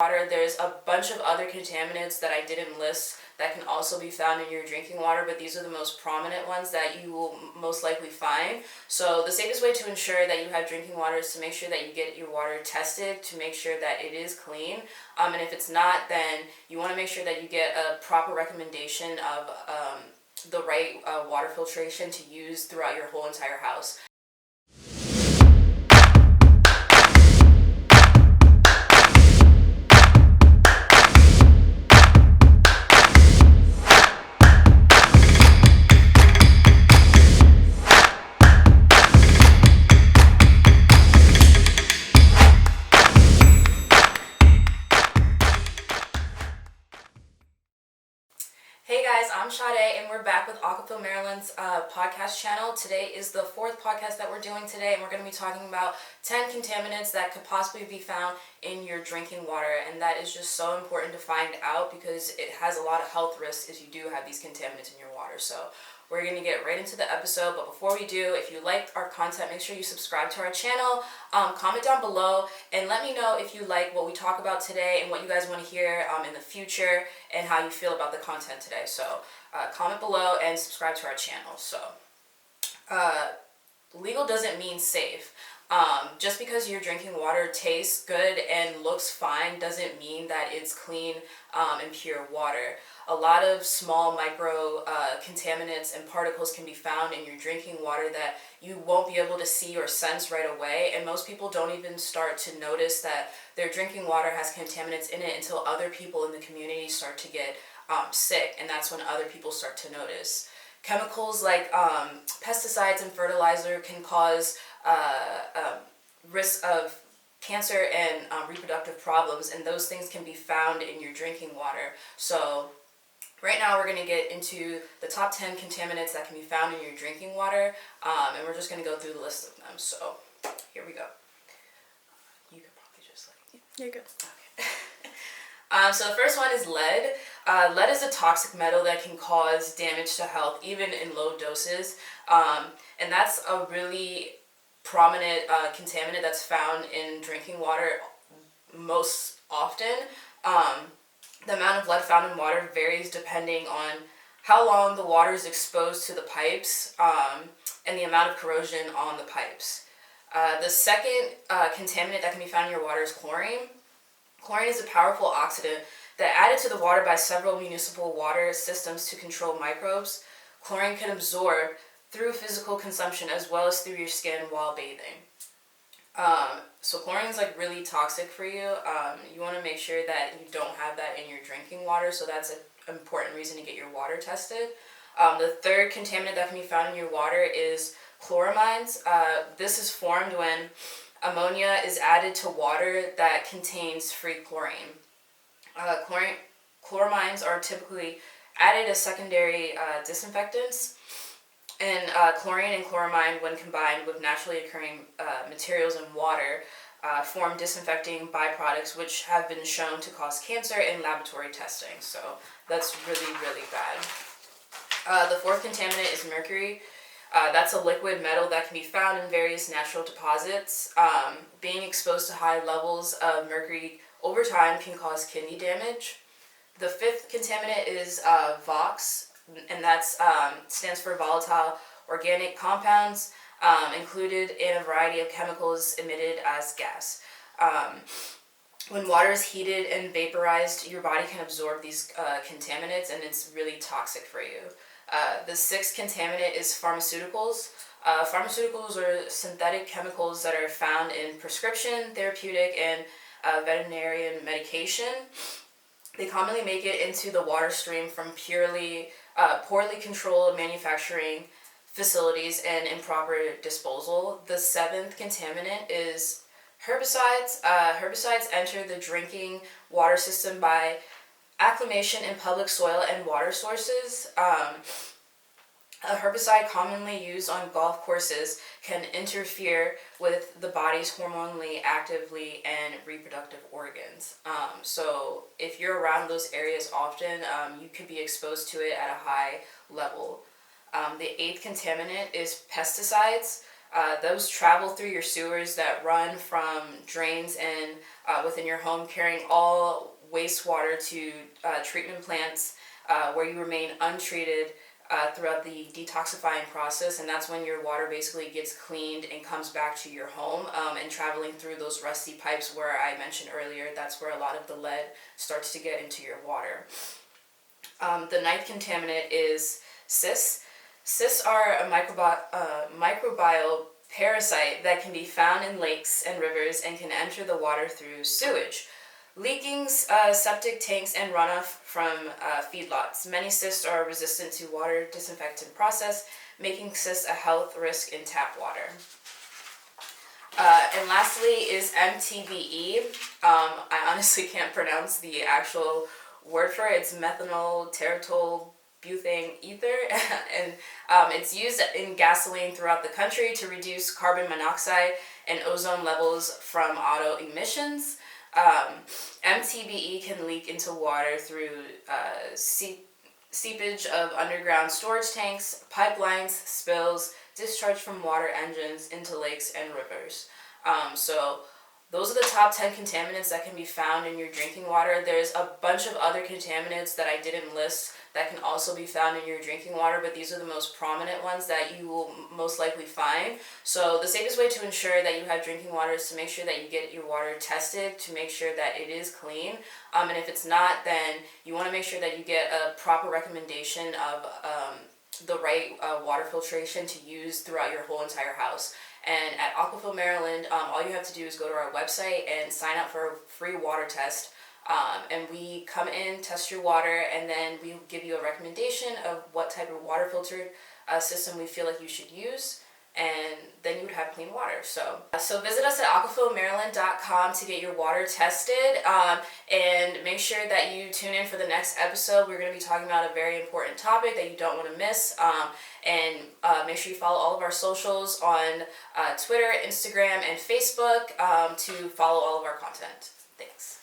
water. There's a bunch of other contaminants that I didn't list that can also be found in your drinking water, but these are the most prominent ones that you will most likely find. So the safest way to ensure that you have drinking water is to make sure that you get your water tested to make sure that it is clean. And if it's not, then you want to make sure that you get a proper recommendation of the right water filtration to use throughout your whole entire house. Hey guys, I'm Sade and we're back with Aquafeel Maryland's podcast channel. Today is the fourth podcast that we're doing today, and we're going to be talking about 10 contaminants that could possibly be found in your drinking water. And that is just so important to find out because it has a lot of health risks if you do have these contaminants in your water. So we're going to get right into the episode, but before we do, if you liked our content, make sure you subscribe to our channel, comment down below, and let me know if you like what we talk about today and what you guys want to hear in the future and how you feel about the content today. So comment below and subscribe to our channel. So legal doesn't mean safe. Just because your drinking water tastes good and looks fine doesn't mean that it's clean and pure water. A lot of small micro contaminants and particles can be found in your drinking water that you won't be able to see or sense right away, and most people don't even start to notice that their drinking water has contaminants in it until other people in the community start to get sick, and that's when other people start to notice. Chemicals like pesticides and fertilizer can cause risk of cancer and reproductive problems, and those things can be found in your drinking water. So right now we're going to get into the top 10 contaminants that can be found in your drinking water, and we're just going to go through the list of them. So here we go. You could probably just You're good. Okay. So the first one is lead. Lead is a toxic metal that can cause damage to health, even in low doses. And that's a really prominent contaminant that's found in drinking water most often. The amount of lead found in water varies depending on how long the water is exposed to the pipes and the amount of corrosion on the pipes. The second contaminant that can be found in your water is chlorine. Chlorine is a powerful oxidant that added to the water by several municipal water systems to control microbes. Chlorine can absorb through physical consumption as well as through your skin while bathing. So chlorine is like really toxic for you. You want to make sure that you don't have that in your drinking water, so that's an important reason to get your water tested. The third contaminant that can be found in your water is chloramines. This is formed when ammonia is added to water that contains free chlorine. Chloramines are typically added as secondary disinfectants, and chlorine and chloramine, when combined with naturally occurring materials in water, form disinfecting byproducts which have been shown to cause cancer in laboratory testing. So that's really, really bad. The fourth contaminant is mercury. That's a liquid metal that can be found in various natural deposits. Being exposed to high levels of mercury over time can cause kidney damage. The fifth contaminant is VOX, and that stands for volatile organic compounds, included in a variety of chemicals emitted as gas. When water is heated and vaporized, your body can absorb these contaminants, and it's really toxic for you. The sixth contaminant is pharmaceuticals. Pharmaceuticals are synthetic chemicals that are found in prescription, therapeutic, and veterinarian medication. They commonly make it into the water stream from poorly controlled manufacturing facilities and improper disposal. The seventh contaminant is herbicides. Herbicides enter the drinking water system by acclimation in public soil and water sources. A herbicide commonly used on golf courses can interfere with the body's hormonally actively and reproductive organs. So if you're around those areas often, you could be exposed to it at a high level. The eighth contaminant is pesticides. Those travel through your sewers that run from drains and within your home, carrying all wastewater to treatment plants where you remain untreated throughout the detoxifying process, and that's when your water basically gets cleaned and comes back to your home, and traveling through those rusty pipes where I mentioned earlier, that's where a lot of the lead starts to get into your water. The ninth contaminant is cysts. Cysts are a microbial parasite that can be found in lakes and rivers and can enter the water through sewage, leaking septic tanks, and runoff from feedlots. Many cysts are resistant to water disinfectant process, making cysts a health risk in tap water. And lastly is MTBE. I honestly can't pronounce the actual word for it. It's methanol teratol butane ether, and it's used in gasoline throughout the country to reduce carbon monoxide and ozone levels from auto emissions. MTBE can leak into water through seepage of underground storage tanks, pipelines, spills, discharge from water engines into lakes and rivers. So those are the top 10 contaminants that can be found in your drinking water. There's a bunch of other contaminants that I didn't list that can also be found in your drinking water, but these are the most prominent ones that you will most likely find. So the safest way to ensure that you have drinking water is to make sure that you get your water tested to make sure that it is clean. And if it's not, then you want to make sure that you get a proper recommendation of the right water filtration to use throughout your whole entire house. And at Aquafeel Maryland, all you have to do is go to our website and sign up for a free water test. And we come in, test your water, and then we give you a recommendation of what type of water filter system we feel like you should use, and then you would have clean water. So visit us at aquafeelmaryland.com to get your water tested, and make sure that you tune in for the next episode. We're going to be talking about a very important topic that you don't want to miss, and make sure you follow all of our socials on Twitter, Instagram, and Facebook to follow all of our content. Thanks.